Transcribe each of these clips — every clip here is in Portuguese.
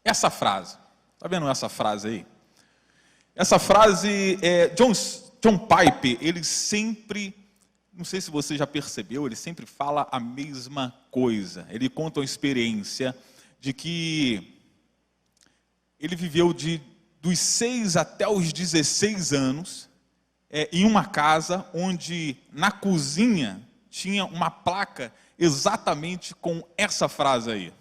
essa frase. Está vendo essa frase aí? Essa frase, John Piper, ele sempre, não sei se você já percebeu, ele sempre fala a mesma coisa. Ele conta uma experiência de que ele viveu dos 6 até os 16 anos em uma casa onde na cozinha tinha uma placa exatamente com essa frase aí.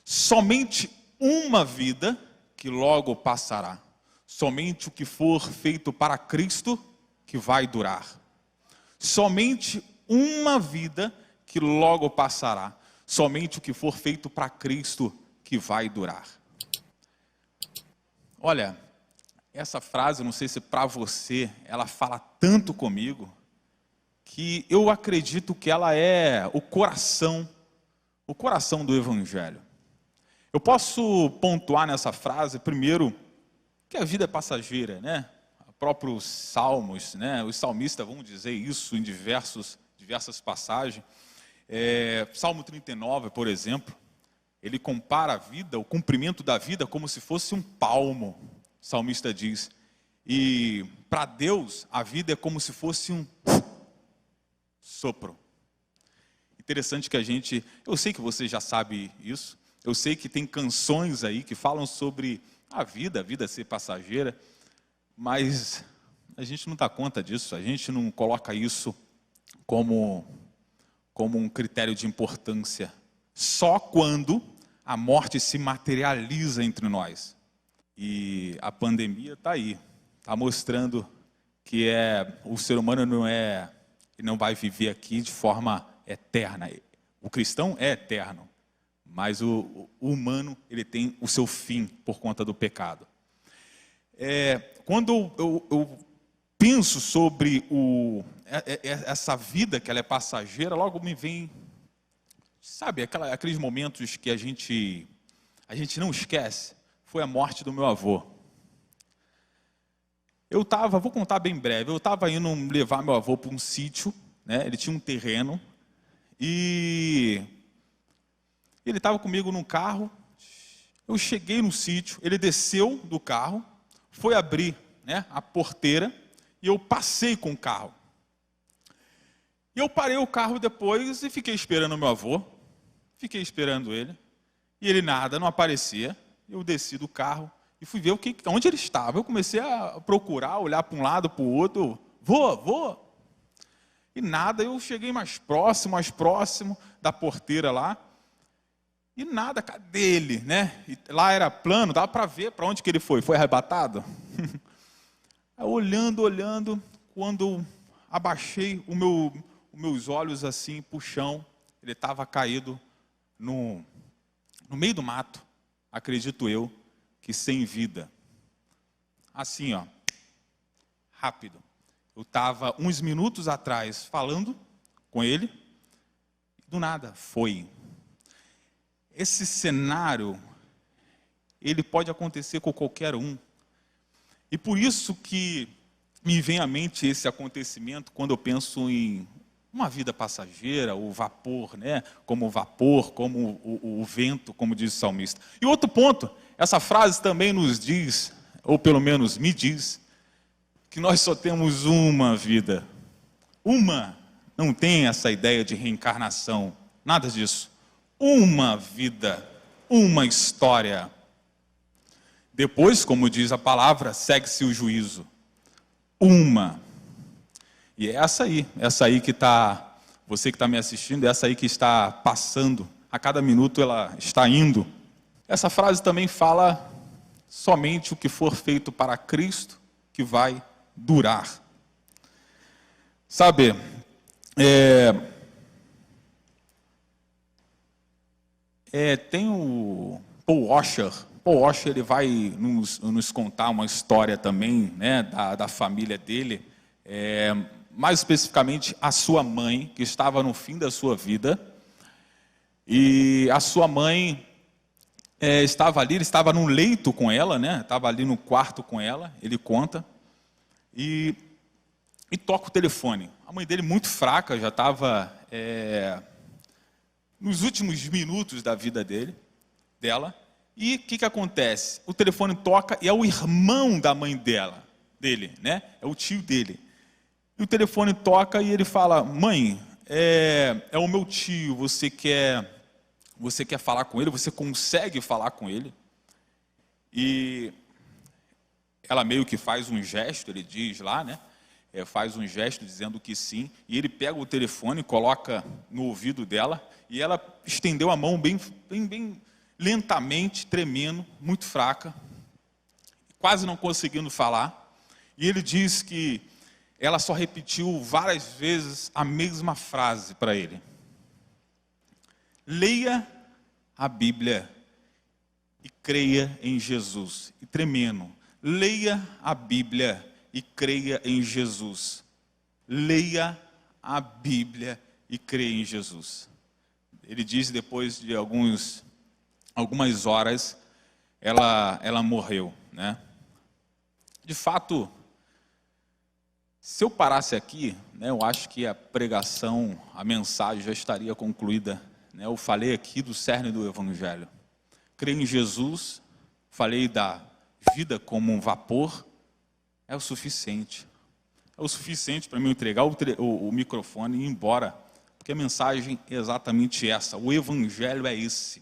Somente uma vida que logo passará. Somente o que for feito para Cristo que vai durar. Somente uma vida que logo passará. Somente o que for feito para Cristo que vai durar. Olha, essa frase, não sei se para você, ela fala tanto comigo, que eu acredito que ela é o coração do Evangelho. Eu posso pontuar nessa frase, primeiro, que a vida é passageira, né? Próprios salmos, né? Os salmistas vão dizer isso em diversas passagens. Salmo 39, por exemplo, ele compara a vida, o cumprimento da vida, como se fosse um palmo, o salmista diz. E para Deus, a vida é como se fosse um sopro. Interessante que eu sei que você já sabe isso, eu sei que tem canções aí que falam sobre a vida ser passageira, mas a gente não dá conta disso, a gente não coloca isso como um critério de importância. Só quando a morte se materializa entre nós. E a pandemia está aí, está mostrando que o ser humano não vai viver aqui de forma eterna. O cristão é eterno. Mas o humano, ele tem o seu fim por conta do pecado. Quando eu penso sobre essa vida que ela é passageira, logo me vem, sabe, aqueles momentos que a gente não esquece, foi a morte do meu avô. Vou contar bem breve, eu estava indo levar meu avô para um sítio, né, ele tinha um terreno, e ele estava comigo no carro, eu cheguei no sítio, ele desceu do carro, foi abrir, né, a porteira, e eu passei com o carro. E eu parei o carro depois e fiquei esperando o meu avô, fiquei esperando ele, e ele não aparecia. Eu desci do carro e fui ver onde ele estava. Eu comecei a procurar, olhar para um lado, para o outro, vô. E nada, eu cheguei mais próximo da porteira lá, e nada, cadê ele, né? E lá era plano, dava para ver para onde que ele foi arrebatado? Olhando, quando abaixei os meus olhos assim para o chão, ele estava caído no meio do mato, acredito eu, que sem vida. Assim, ó, rápido. Eu estava uns minutos atrás falando com ele, do nada, foi. Esse cenário, ele pode acontecer com qualquer um. E por isso que me vem à mente esse acontecimento quando eu penso em uma vida passageira, o vapor, né? Como o vapor, como o vento, como diz o salmista. E outro ponto, essa frase também nos diz, ou pelo menos me diz, que nós só temos uma vida. Uma, não tem essa ideia de reencarnação, nada disso. Uma vida, uma história. Depois, como diz a palavra, segue-se o juízo. Uma. E é essa aí que está, você que está me assistindo, é essa aí que está passando, a cada minuto ela está indo. Essa frase também fala, somente o que for feito para Cristo que vai durar. Sabe, tem o Paul Washer. Paul Washer, ele vai nos contar uma história também, né, da família dele, mais especificamente a sua mãe, que estava no fim da sua vida, e a sua mãe estava ali, ele estava num leito com ela, né, estava ali no quarto com ela, ele conta, e toca o telefone. A mãe dele, muito fraca, já estava nos últimos minutos da vida dela, E o que acontece? O telefone toca e é o irmão da mãe dele, né? É o tio dele. E o telefone toca e ele fala: mãe, é o meu tio, você quer falar com ele? Você consegue falar com ele? E ela meio que faz um gesto, ele diz lá, né? Faz um gesto dizendo que sim. E ele pega o telefone, coloca no ouvido dela e ela estendeu a mão bem lentamente, tremendo, muito fraca, quase não conseguindo falar. E ele diz que ela só repetiu várias vezes a mesma frase para ele: leia a Bíblia e creia em Jesus. E tremendo: leia a Bíblia e creia em Jesus. Leia a Bíblia e creia em Jesus. Ele diz, depois de algumas horas, ela morreu, né? De fato, se eu parasse aqui, né, eu acho que a pregação, a mensagem já estaria concluída, né? Eu falei aqui do cerne do Evangelho. Creio em Jesus, falei da vida como um vapor, é o suficiente. É o suficiente para mim entregar o microfone e ir embora, porque a mensagem é exatamente essa. O Evangelho é esse.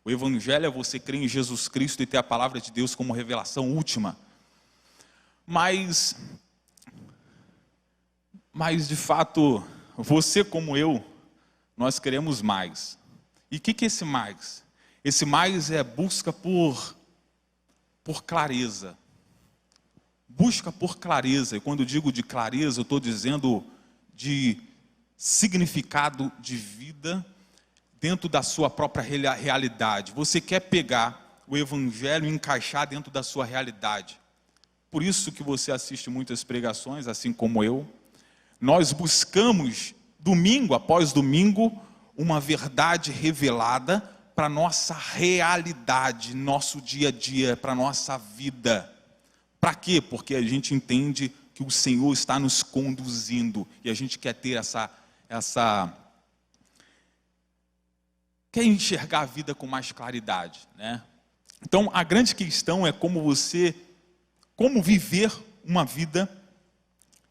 O Evangelho é você crer em Jesus Cristo e ter a palavra de Deus como revelação última. Mas de fato, você como eu, nós queremos mais. E o que é esse mais? Esse mais é busca por clareza. Busca por clareza. E quando eu digo de clareza, eu estou dizendo de significado de vida dentro da sua própria realidade. Você quer pegar o Evangelho e encaixar dentro da sua realidade. Por isso que você assiste muitas pregações, assim como eu. Nós buscamos, domingo após domingo, uma verdade revelada para a nossa realidade, nosso dia a dia, para a nossa vida. Para quê? Porque a gente entende que o Senhor está nos conduzindo e a gente quer ter quer enxergar a vida com mais claridade, né? Então, a grande questão é como viver uma vida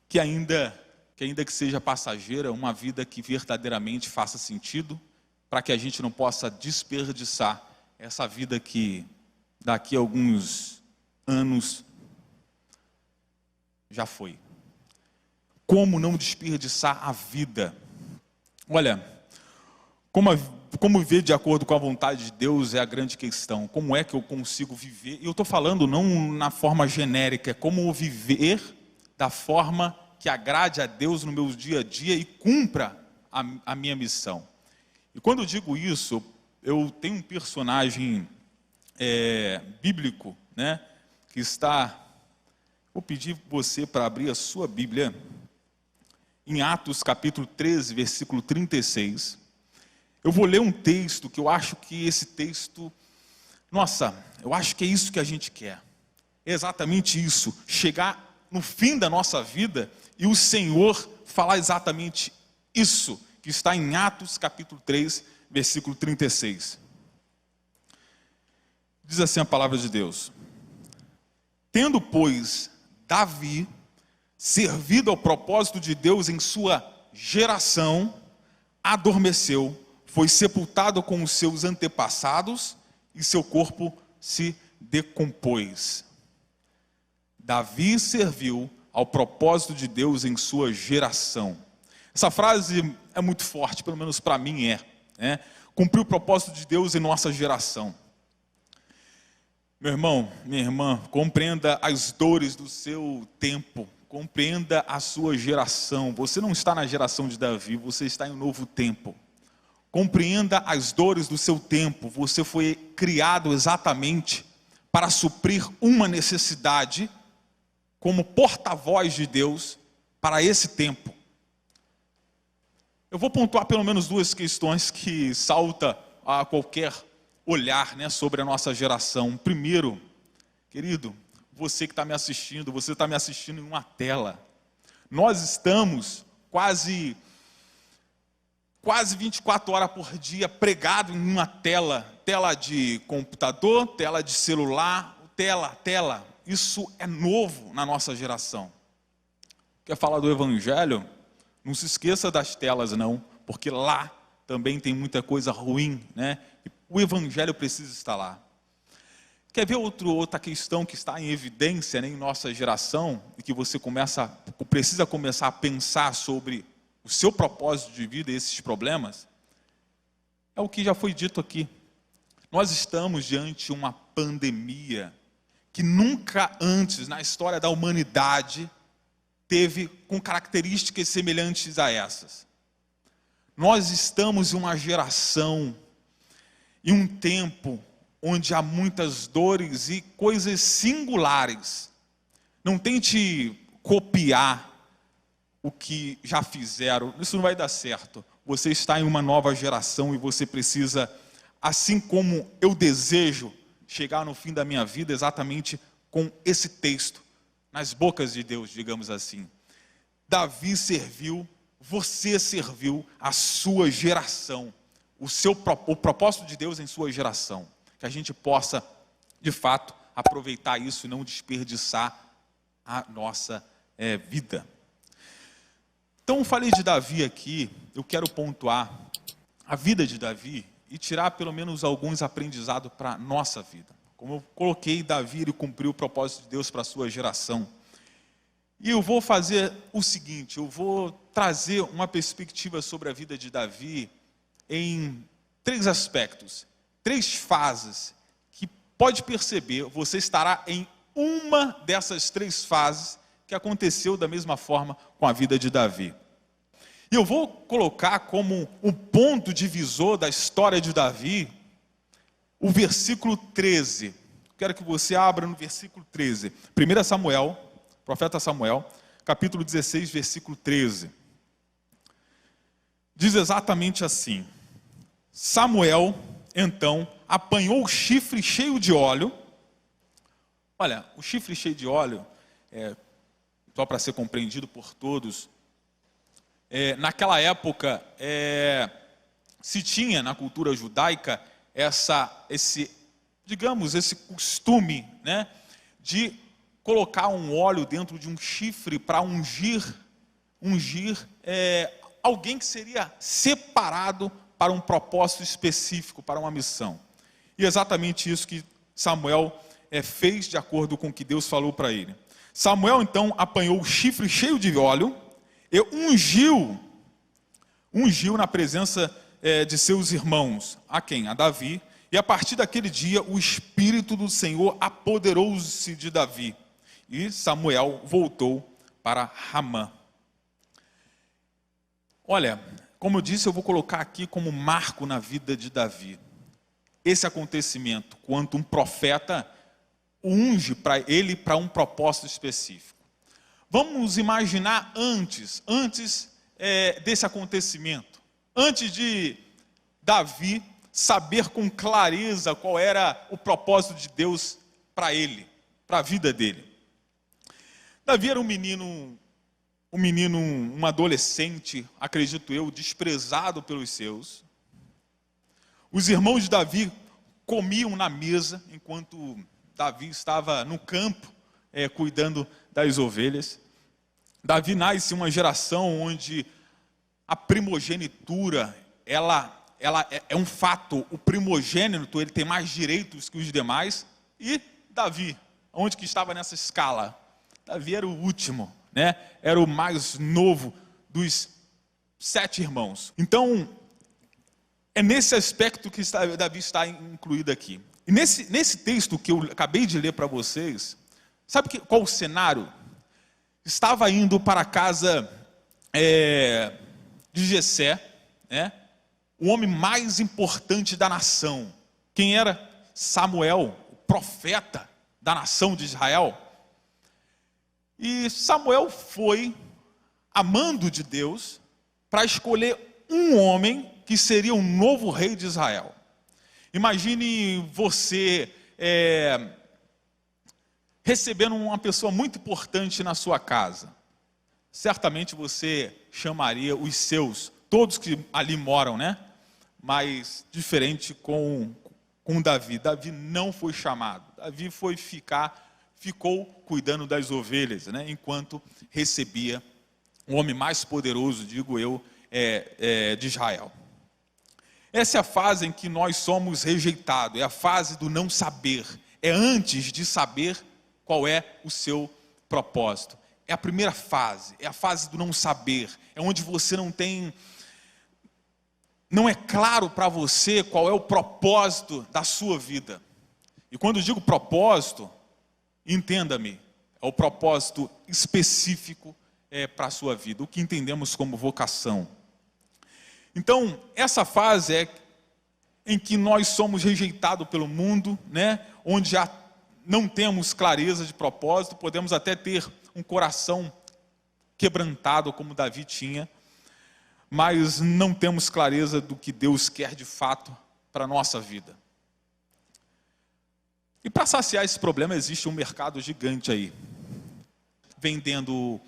que ainda que seja passageira, uma vida que verdadeiramente faça sentido, para que a gente não possa desperdiçar essa vida que daqui a alguns anos já foi. Como não desperdiçar a vida? Olha, como viver de acordo com a vontade de Deus é a grande questão. Como é que eu consigo viver? E eu estou falando não na forma genérica, é como viver da forma que agrade a Deus no meu dia a dia e cumpra a minha missão. E quando eu digo isso, eu tenho um personagem bíblico, né, que está... Vou pedir você para abrir a sua Bíblia em Atos capítulo 13, versículo 36. Eu vou ler um texto que eu acho que esse texto... Nossa, eu acho que é isso que a gente quer. É exatamente isso. Chegar no fim da nossa vida e o Senhor falar exatamente isso, que está em Atos capítulo 3, versículo 36. Diz assim a palavra de Deus: tendo, pois, Davi servido ao propósito de Deus em sua geração, adormeceu, foi sepultado com os seus antepassados e seu corpo se decompôs. Davi serviu ao propósito de Deus em sua geração. Essa frase é muito forte, pelo menos para mim né? Cumpriu o propósito de Deus em nossa geração. Meu irmão, minha irmã, compreenda as dores do seu tempo, compreenda a sua geração. Você não está na geração de Davi, você está em um novo tempo. Compreenda as dores do seu tempo. Você foi criado exatamente para suprir uma necessidade como porta-voz de Deus para esse tempo. Eu vou pontuar pelo menos duas questões que saltam a qualquer olhar, né, sobre a nossa geração. Primeiro, querido, você que está me assistindo, você está me assistindo em uma tela. Nós estamos quase 24 horas por dia pregado em uma tela, tela de computador, tela de celular, tela. Isso é novo na nossa geração. Quer falar do Evangelho? Não se esqueça das telas não, porque lá também tem muita coisa ruim, né? O Evangelho precisa estar lá. Quer ver outra questão que está em evidência, né, em nossa geração, e que você precisa começar a pensar sobre o seu propósito de vida e esses problemas? É o que já foi dito aqui. Nós estamos diante de uma pandemia que nunca antes na história da humanidade teve com características semelhantes a essas. Nós estamos em uma geração, em um tempo onde há muitas dores e coisas singulares. Não tente copiar o que já fizeram, isso não vai dar certo. Você está em uma nova geração e você precisa, assim como eu desejo chegar no fim da minha vida exatamente com esse texto, nas bocas de Deus, digamos assim. Davi serviu, você serviu a sua geração, o propósito de Deus em sua geração. Que a gente possa, de fato, aproveitar isso e não desperdiçar a nossa vida. Então, falei de Davi aqui, eu quero pontuar a vida de Davi e tirar pelo menos alguns aprendizados para a nossa vida. Como eu coloquei, Davi, ele cumpriu o propósito de Deus para a sua geração. E eu vou fazer o seguinte, eu vou trazer uma perspectiva sobre a vida de Davi em 3 aspectos, 3 fases, que pode perceber, você estará em uma dessas 3 fases que aconteceu da mesma forma com a vida de Davi. E eu vou colocar como um ponto divisor da história de Davi, o versículo 13. Quero que você abra no versículo 13. 1 Samuel, profeta Samuel, capítulo 16, versículo 13. Diz exatamente assim: Samuel, então, apanhou o chifre cheio de óleo. Olha, o chifre cheio de óleo, só para ser compreendido por todos, naquela época, se tinha na cultura judaica esse costume, né, de colocar um óleo dentro de um chifre para ungir alguém que seria separado para um propósito específico, para uma missão. E é isso que Samuel fez de acordo com o que Deus falou para ele. Samuel então apanhou o chifre cheio de óleo e ungiu na presença de seus irmãos. A quem? A Davi. E a partir daquele dia o Espírito do Senhor apoderou-se de Davi. E Samuel voltou para Ramá. Olha, como eu disse, eu vou colocar aqui como marco na vida de Davi esse acontecimento, quando um profeta unge para ele para um propósito específico. Vamos imaginar antes desse acontecimento, antes de Davi saber com clareza qual era o propósito de Deus para ele, para a vida dele. Davi era um adolescente, acredito eu, desprezado pelos seus. Os irmãos de Davi comiam na mesa, enquanto Davi estava no campo, cuidando das ovelhas. Davi nasce em uma geração onde a primogenitura, ela é um fato. O primogênito, ele tem mais direitos que os demais. E Davi, onde que estava nessa escala? Davi era o último, né? Era o mais novo dos 7 irmãos. Então, é nesse aspecto que Davi está incluído aqui. E nesse texto que eu acabei de ler para vocês, sabe qual o cenário? Estava indo para a casa de Jessé, né? O homem mais importante da nação. Quem era? Samuel, o profeta da nação de Israel. E Samuel foi, amando de Deus, para escolher um homem que seria o novo rei de Israel. Imagine você recebendo uma pessoa muito importante na sua casa. Certamente você chamaria os seus, todos que ali moram, né? Mas diferente com com Davi. Davi não foi chamado. Davi ficou cuidando das ovelhas, né? Enquanto recebia o homem mais poderoso, digo eu, de Israel. Essa é a fase em que nós somos rejeitados, é a fase do não saber. É antes de saber qual é o seu propósito. É a primeira fase, é a fase do não saber. É onde você não é claro para você qual é o propósito da sua vida. E quando eu digo propósito, entenda-me, é o propósito específico para a sua vida, o que entendemos como vocação. Então, essa fase é em que nós somos rejeitados pelo mundo, né? Onde já não temos clareza de propósito, podemos até ter um coração quebrantado, como Davi tinha, mas não temos clareza do que Deus quer de fato para a nossa vida. E para saciar esse problema existe um mercado gigante aí, vendendo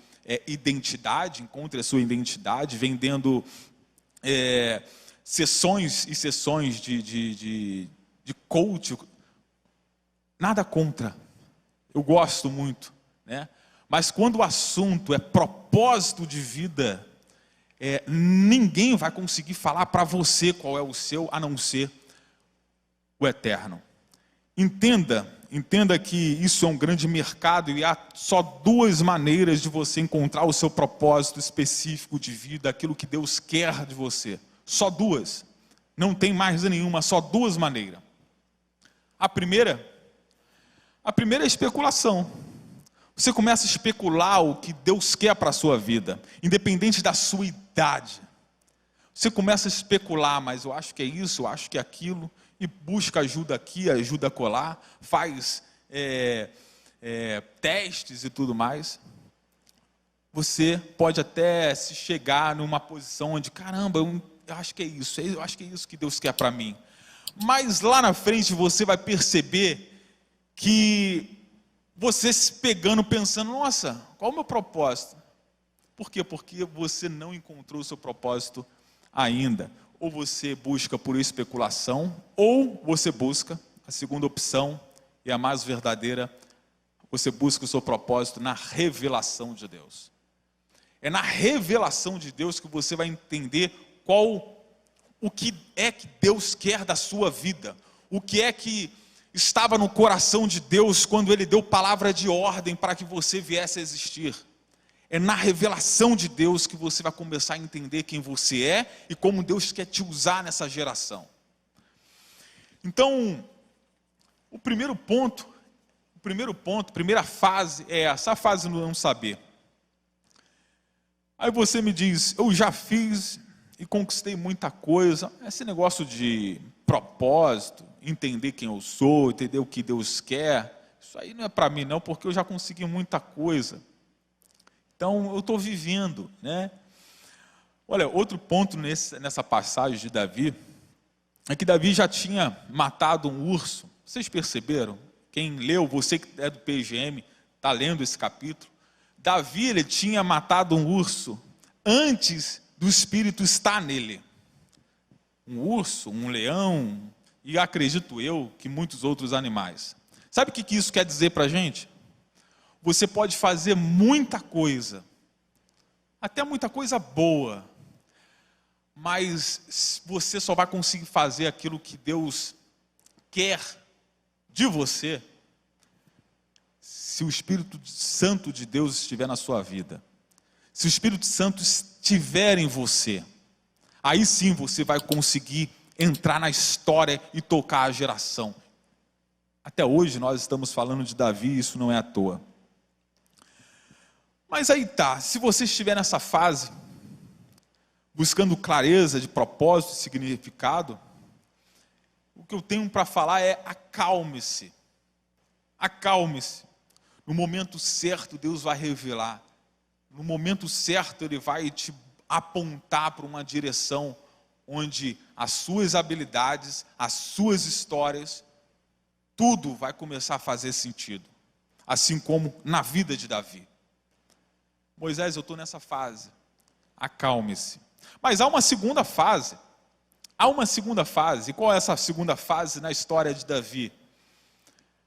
identidade, encontre a sua identidade, vendendo sessões e sessões de coach. Nada contra, eu gosto muito, né? Mas quando o assunto é propósito de vida, ninguém vai conseguir falar para você qual é o seu, a não ser o eterno. Entenda que isso é um grande mercado e há só duas maneiras de você encontrar o seu propósito específico de vida, aquilo que Deus quer de você. Só duas. Não tem mais nenhuma, só duas maneiras. A primeira é especulação. Você começa a especular o que Deus quer para a sua vida, independente da sua idade. Você começa a especular, mas eu acho que é isso, eu acho que é aquilo, e busca ajuda aqui, ajuda acolá, faz testes e tudo mais. Você pode até se chegar numa posição onde, caramba, eu acho que é isso, eu acho que é isso que Deus quer para mim. Mas lá na frente você vai perceber que você se pegando, pensando, nossa, qual é o meu propósito? Por quê? Porque você não encontrou o seu propósito ainda. Ou você busca por especulação, ou você busca, a segunda opção, e a mais verdadeira, você busca o seu propósito na revelação de Deus. É na revelação de Deus que você vai entender o que é que Deus quer da sua vida, o que é que estava no coração de Deus quando Ele deu palavra de ordem para que você viesse a existir. É na revelação de Deus que você vai começar a entender quem você é e como Deus quer te usar nessa geração. Então, primeira fase é essa, a fase do não saber. Aí você me diz, eu já fiz e conquistei muita coisa. Esse negócio de propósito, entender quem eu sou, entender o que Deus quer, isso aí não é para mim não, porque eu já consegui muita coisa. Então eu estou vivendo, né? Olha, outro ponto nessa passagem de Davi, é que Davi já tinha matado um urso. Vocês perceberam? Quem leu, você que é do PGM, está lendo esse capítulo. Davi, ele tinha matado um urso antes do Espírito estar nele. Um urso, um leão, e acredito eu que muitos outros animais. Sabe o que isso quer dizer para a gente? Você pode fazer muita coisa, até muita coisa boa, mas você só vai conseguir fazer aquilo que Deus quer de você se o Espírito Santo de Deus estiver na sua vida. Se o Espírito Santo estiver em você, aí sim você vai conseguir entrar na história e tocar a geração. Até hoje nós estamos falando de Davi, isso não é à toa. Mas aí tá, se você estiver nessa fase, buscando clareza de propósito e significado, o que eu tenho para falar é acalme-se. Acalme-se. No momento certo Deus vai revelar. No momento certo Ele vai te apontar para uma direção onde as suas habilidades, as suas histórias, tudo vai começar a fazer sentido. Assim como na vida de Davi. Moisés, eu estou nessa fase. Acalme-se. Mas há uma segunda fase. há uma segunda fase. Qual é essa segunda fase na história de Davi?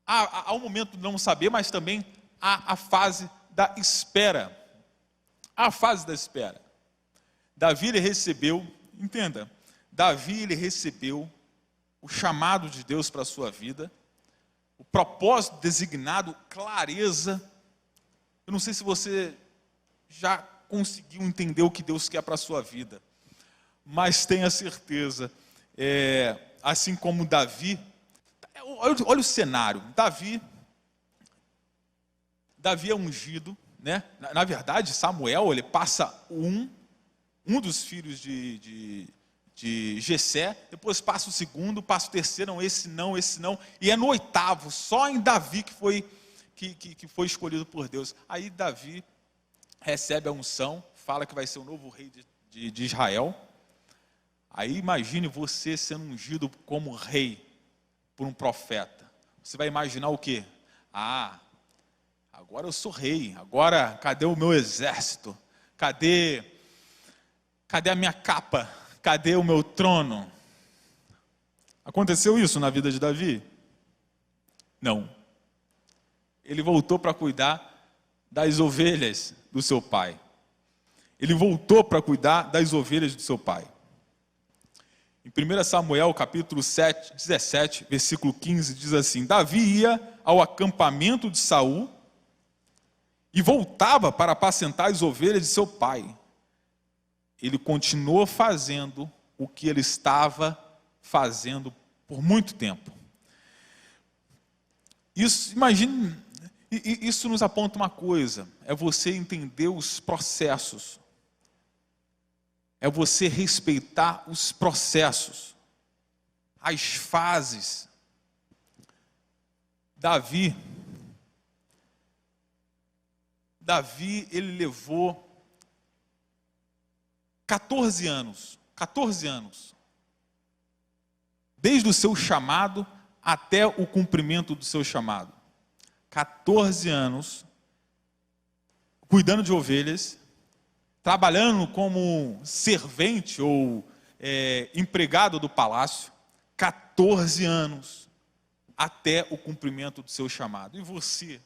Há um momento de não saber, mas também há a fase da espera. A fase da espera. Davi, ele recebeu, entenda, Davi, ele recebeu o chamado de Deus para a sua vida, o propósito designado, clareza. Eu não sei se você já conseguiu entender o que Deus quer para a sua vida, mas tenha certeza, assim como Davi, olha o cenário, Davi é ungido, né? Na verdade, Samuel, ele passa um dos filhos de Jessé, depois passa o segundo, passa o terceiro, não, esse não, e é no oitavo, só em Davi que foi escolhido por Deus. Aí Davi recebe a unção, fala que vai ser o novo rei de Israel. Aí imagine você sendo ungido como rei por um profeta. Você vai imaginar o quê? Agora eu sou rei, agora cadê o meu exército? Cadê a minha capa? Cadê o meu trono? Aconteceu isso na vida de Davi? Não. Ele voltou para cuidar das ovelhas do seu pai. Ele voltou para cuidar das ovelhas do seu pai. Em 1 Samuel, capítulo 17, versículo 15, diz assim: Davi ia ao acampamento de Saul e voltava para apacentar as ovelhas de seu pai. Ele continuou fazendo o que ele estava fazendo por muito tempo. Imagine, isso nos aponta uma coisa, é você entender os processos, é você respeitar os processos, as fases. Davi, ele levou 14 anos, desde o seu chamado até o cumprimento do seu chamado. 14 anos, cuidando de ovelhas, trabalhando como servente ou empregado do palácio, 14 anos, até o cumprimento do seu chamado. E você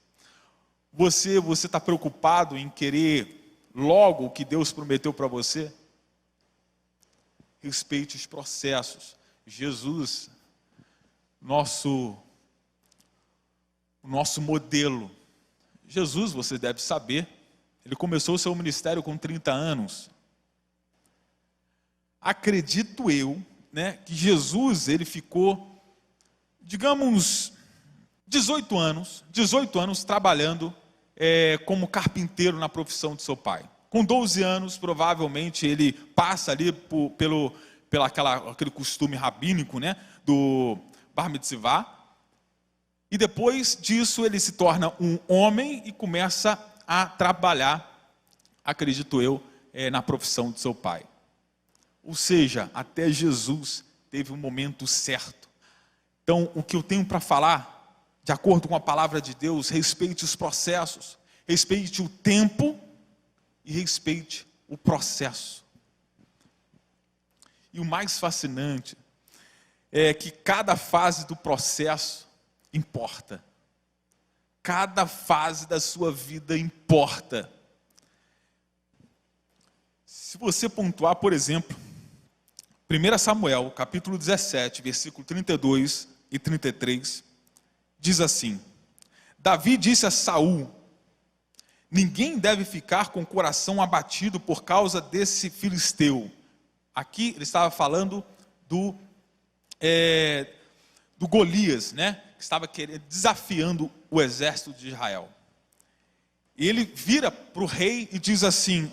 está preocupado em querer logo o que Deus prometeu para você? Respeite os processos. Jesus, nosso modelo. Jesus, você deve saber, ele começou o seu ministério com 30 anos. Acredito eu, né, que Jesus, ele ficou, digamos, 18 anos trabalhando como carpinteiro na profissão de seu pai. Com 12 anos, provavelmente, ele passa ali pelo aquele costume rabínico, né, do Bar Mitzvah. E depois disso, ele se torna um homem e começa a trabalhar, acredito eu, na profissão de seu pai. Ou seja, até Jesus teve um momento certo. Então, o que eu tenho para falar, de acordo com a palavra de Deus, respeite os processos, respeite o tempo e respeite o processo. E o mais fascinante é que cada fase do processo importa. Cada fase da sua vida importa. Se você pontuar, por exemplo, 1 Samuel, capítulo 17, versículo 32 e 33, diz assim: Davi disse a Saul: ninguém deve ficar com o coração abatido por causa desse filisteu. Aqui ele estava falando do Golias, né? Que estava desafiando o exército de Israel. E ele vira para o rei e diz assim: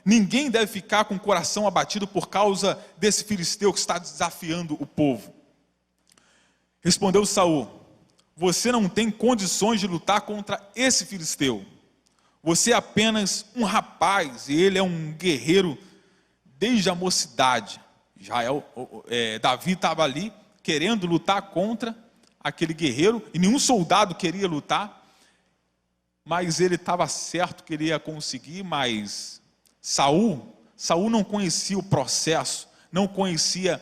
ninguém deve ficar com o coração abatido por causa desse filisteu que está desafiando o povo. Respondeu Saul: você não tem condições de lutar contra esse filisteu. Você é apenas um rapaz e ele é um guerreiro desde a mocidade. Davi estava ali querendo lutar contra aquele guerreiro, e nenhum soldado queria lutar, mas ele estava certo que ele ia conseguir. Mas Saul não conhecia o processo, não conhecia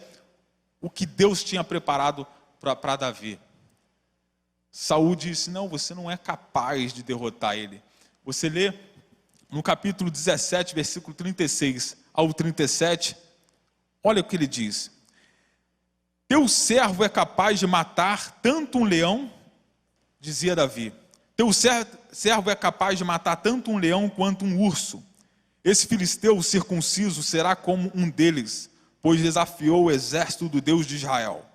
o que Deus tinha preparado para Davi. Saul disse: não, você não é capaz de derrotar ele. Você lê no capítulo 17, versículo 36 ao 37, olha o que ele diz: teu servo é capaz de matar tanto um leão, dizia Davi, teu servo é capaz de matar tanto um leão quanto um urso. Esse filisteu circunciso será como um deles, pois desafiou o exército do Deus de Israel.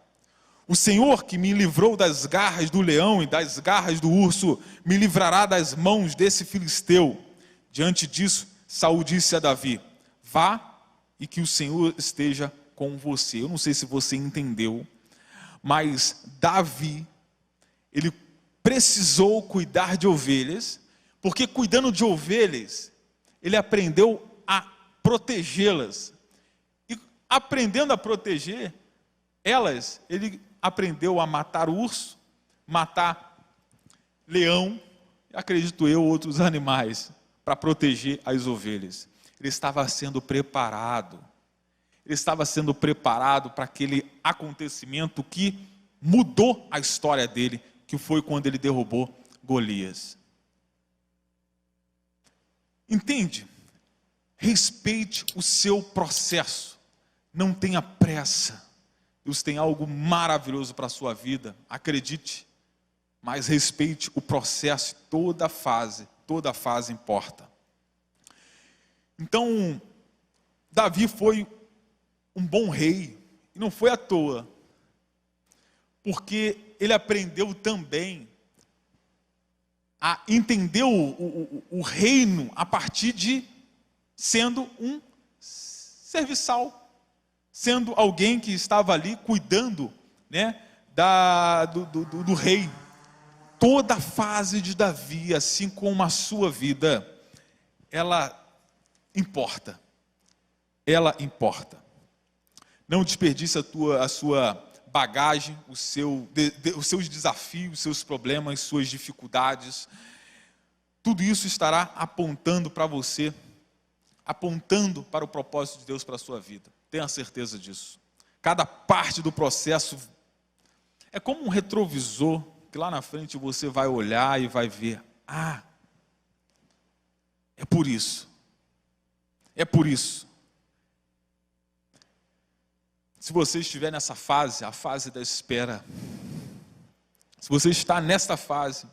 O Senhor que me livrou das garras do leão e das garras do urso, me livrará das mãos desse filisteu. Diante disso, Saul disse a Davi: vá e que o Senhor esteja com você. Eu não sei se você entendeu, mas Davi, ele precisou cuidar de ovelhas, porque cuidando de ovelhas, ele aprendeu a protegê-las. E aprendendo a proteger elas, ele aprendeu a matar urso, matar leão, acredito eu, outros animais, para proteger as ovelhas. Ele estava sendo preparado. Ele estava sendo preparado para aquele acontecimento que mudou a história dele, que foi quando ele derrubou Golias. Entende? Respeite o seu processo. Não tenha pressa. Deus tem algo maravilhoso para a sua vida, acredite. Mas respeite o processo, toda fase importa. Então, Davi foi um bom rei, e não foi à toa, porque ele aprendeu também a entender o reino a partir de sendo um serviçal, sendo alguém que estava ali cuidando, né, do rei. Toda a fase de Davi, assim como a sua vida, ela importa. Ela importa. Não desperdice a sua bagagem, os seus desafios, os seus problemas, suas dificuldades. Tudo isso estará apontando para você, apontando para o propósito de Deus para a sua vida. Tenha certeza disso. Cada parte do processo é como um retrovisor, que lá na frente você vai olhar e vai ver: ah, é por isso. É por isso. Se você estiver nessa fase, a fase da espera, se você está nesta fase,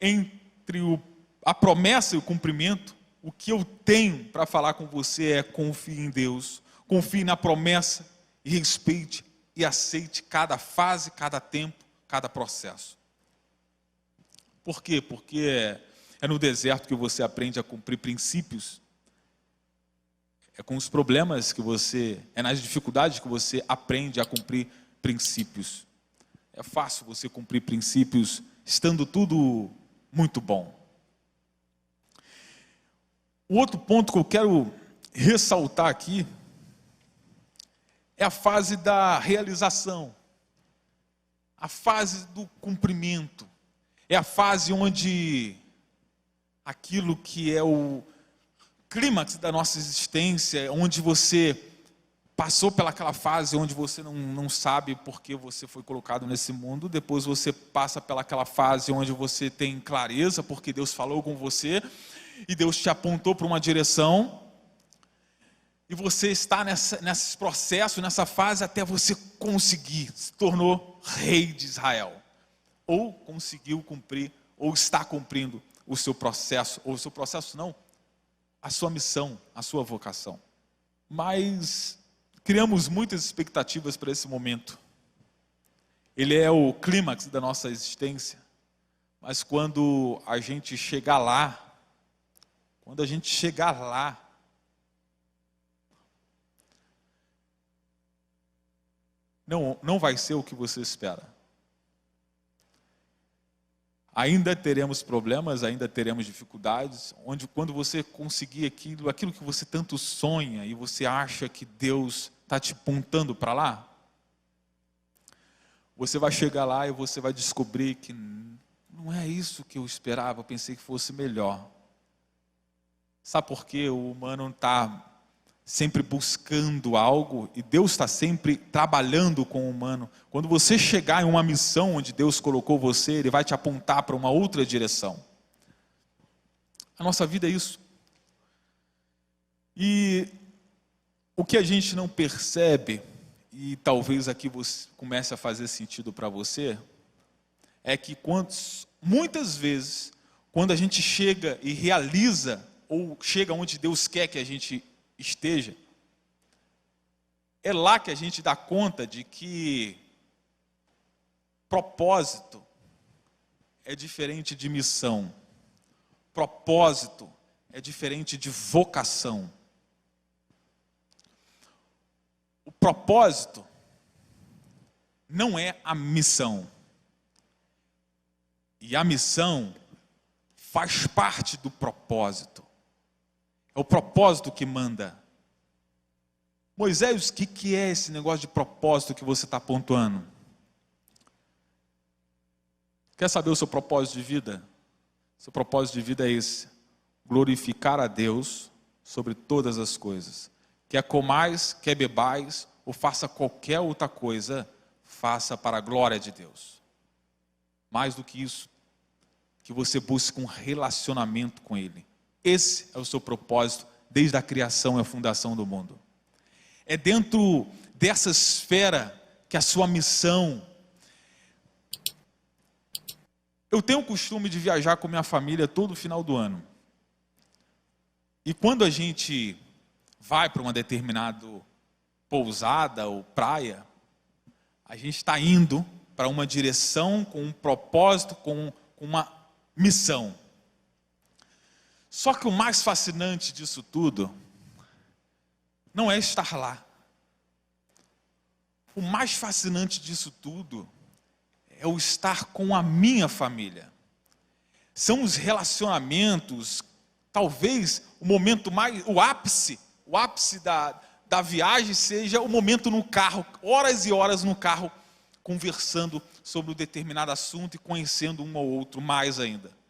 entre a promessa e o cumprimento, o que eu tenho para falar com você é: confie em Deus, confie na promessa e respeite e aceite cada fase, cada tempo, cada processo. Por quê? Porque é no deserto que você aprende a cumprir princípios. É com os problemas que é nas dificuldades que você aprende a cumprir princípios. É fácil você cumprir princípios estando tudo muito bom. O outro ponto que eu quero ressaltar aqui é a fase da realização, a fase do cumprimento. É a fase onde aquilo que é o clímax da nossa existência, onde você passou pelaquela fase onde você não sabe por que você foi colocado nesse mundo, depois você passa pelaquela fase onde você tem clareza porque Deus falou com você e Deus te apontou para uma direção, e você está nesse processo, nessa fase, até você conseguir, se tornou rei de Israel, ou conseguiu cumprir, ou está cumprindo o seu processo, ou o seu processo não, a sua missão, a sua vocação. Mas criamos muitas expectativas para esse momento. Ele é o clímax da nossa existência. Mas quando a gente chegar lá, não vai ser o que você espera. Ainda teremos problemas, ainda teremos dificuldades, onde quando você conseguir aquilo que você tanto sonha e você acha que Deus está te apontando para lá, você vai chegar lá e você vai descobrir que não é isso que eu esperava, eu pensei que fosse melhor. Sabe por quê? O humano está sempre buscando algo, e Deus está sempre trabalhando com o humano. Quando você chegar em uma missão onde Deus colocou você, Ele vai te apontar para uma outra direção. A nossa vida é isso. E o que a gente não percebe, e talvez aqui comece a fazer sentido para você, é que muitas vezes, quando a gente chega e realiza, ou chega onde Deus quer que a gente esteja, é lá que a gente dá conta de que propósito é diferente de missão. Propósito é diferente de vocação. O propósito não é a missão. E a missão faz parte do propósito. É o propósito que manda. Moisés, o que é esse negócio de propósito que você está pontuando? Quer saber o seu propósito de vida? Seu propósito de vida é esse: glorificar a Deus sobre todas as coisas. Quer comais, quer bebais, ou faça qualquer outra coisa, faça para a glória de Deus. Mais do que isso, que você busque um relacionamento com Ele. Esse é o seu propósito desde a criação e a fundação do mundo. É dentro dessa esfera que a sua missão. Eu tenho o costume de viajar com minha família todo final do ano. E quando a gente vai para uma determinada pousada ou praia, a gente está indo para uma direção com um propósito, com uma missão. Só que o mais fascinante disso tudo não é estar lá. O mais fascinante disso tudo é o estar com a minha família. São os relacionamentos, talvez o ápice da viagem seja o momento no carro, horas e horas no carro, conversando sobre um determinado assunto e conhecendo um ou outro mais ainda.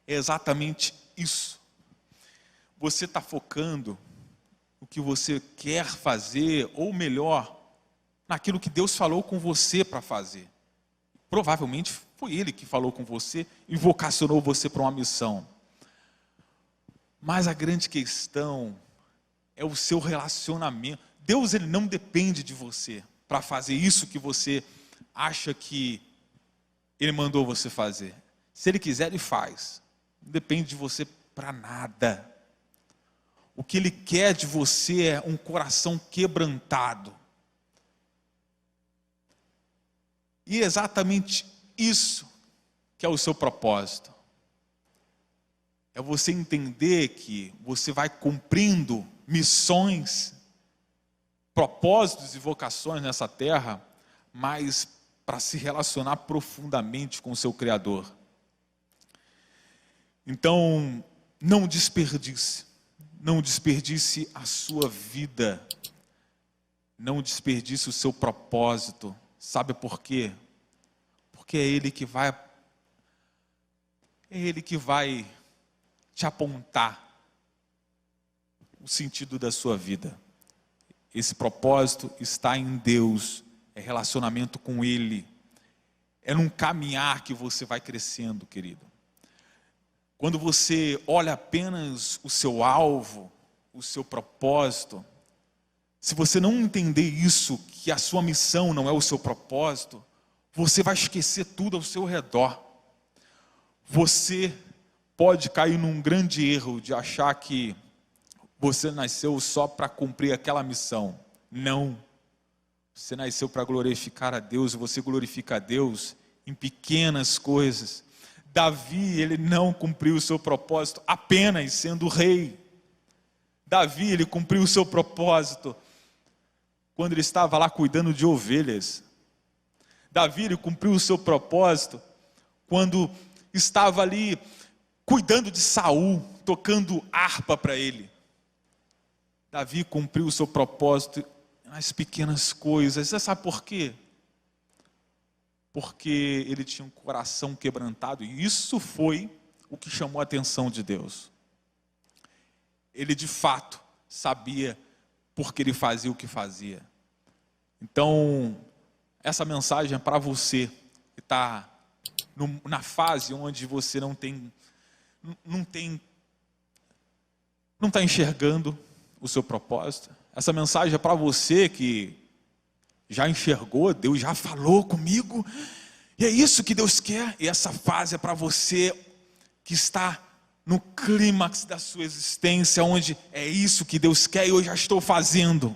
É exatamente isso. Você está focando no que você quer fazer, ou melhor, naquilo que Deus falou com você para fazer. Provavelmente foi Ele que falou com você e vocacionou você para uma missão. Mas a grande questão é o seu relacionamento. Deus, Ele não depende de você para fazer isso que você acha que Ele mandou você fazer. Se Ele quiser, Ele faz. Não depende de você para nada. O que Ele quer de você é um coração quebrantado. E é exatamente isso que é o seu propósito. É você entender que você vai cumprindo missões, propósitos e vocações nessa terra, mas para se relacionar profundamente com o seu Criador. Então, não desperdice a sua vida, não desperdice o seu propósito. Sabe por quê? Porque é Ele que vai te apontar o sentido da sua vida. Esse propósito está em Deus, é relacionamento com Ele, é num caminhar que você vai crescendo, querido. Quando você olha apenas o seu alvo, o seu propósito, se você não entender isso, que a sua missão não é o seu propósito, você vai esquecer tudo ao seu redor. Você pode cair num grande erro de achar que você nasceu só para cumprir aquela missão. Não. Você nasceu para glorificar a Deus, e você glorifica a Deus em pequenas coisas. Davi, ele não cumpriu o seu propósito apenas sendo rei. Davi, ele cumpriu o seu propósito quando ele estava lá cuidando de ovelhas. Davi, ele cumpriu o seu propósito quando estava ali cuidando de Saul, tocando harpa para ele. Davi cumpriu o seu propósito nas pequenas coisas. Você sabe por quê? Porque ele tinha um coração quebrantado, e isso foi o que chamou a atenção de Deus. Ele de fato sabia porque ele fazia o que fazia. Então, essa mensagem é para você que está na fase onde você não está enxergando o seu propósito. Essa mensagem é para você que já enxergou, Deus já falou comigo, e é isso que Deus quer. E essa fase é para você que está no clímax da sua existência, onde é isso que Deus quer e eu já estou fazendo.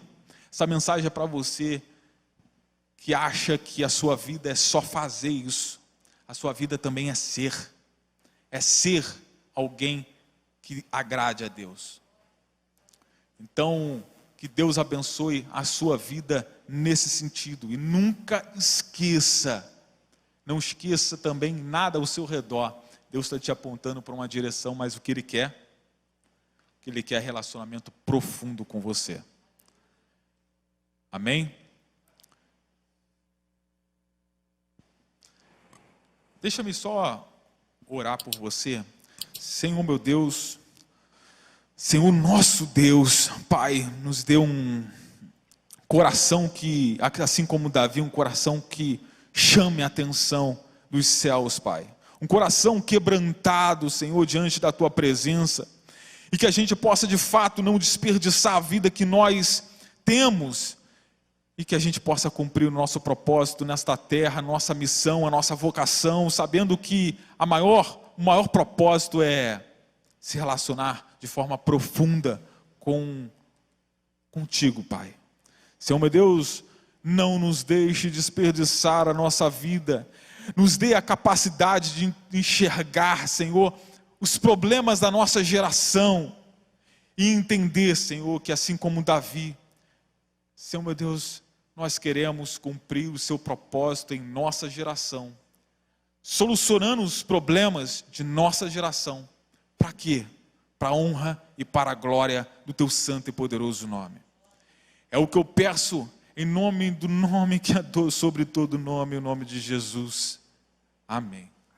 Essa mensagem é para você que acha que a sua vida é só fazer isso. A sua vida também é ser alguém que agrade a Deus. Então, que Deus abençoe a sua vida nesse sentido. E nunca esqueça, não esqueça também nada ao seu redor. Deus está te apontando para uma direção, mas o que Ele quer? O que Ele quer é relacionamento profundo com você. Amém? Deixa-me só orar por você. Senhor meu Deus, Senhor nosso Deus, Pai, nos dê um coração que, assim como Davi, um coração que chame a atenção dos céus, Pai. Um coração quebrantado, Senhor, diante da Tua presença. E que a gente possa de fato não desperdiçar a vida que nós temos. E que a gente possa cumprir o nosso propósito nesta terra, a nossa missão, a nossa vocação, sabendo que o maior propósito é se relacionar de forma profunda contigo, Pai. Senhor meu Deus, não nos deixe desperdiçar a nossa vida. Nos dê a capacidade de enxergar, Senhor, os problemas da nossa geração e entender, Senhor, que assim como Davi, Senhor meu Deus, nós queremos cumprir o seu propósito em nossa geração, solucionando os problemas de nossa geração. Para quê? Para a honra e para a glória do teu santo e poderoso nome. É o que eu peço em nome do nome que é sobre todo nome, o nome de Jesus. Amém.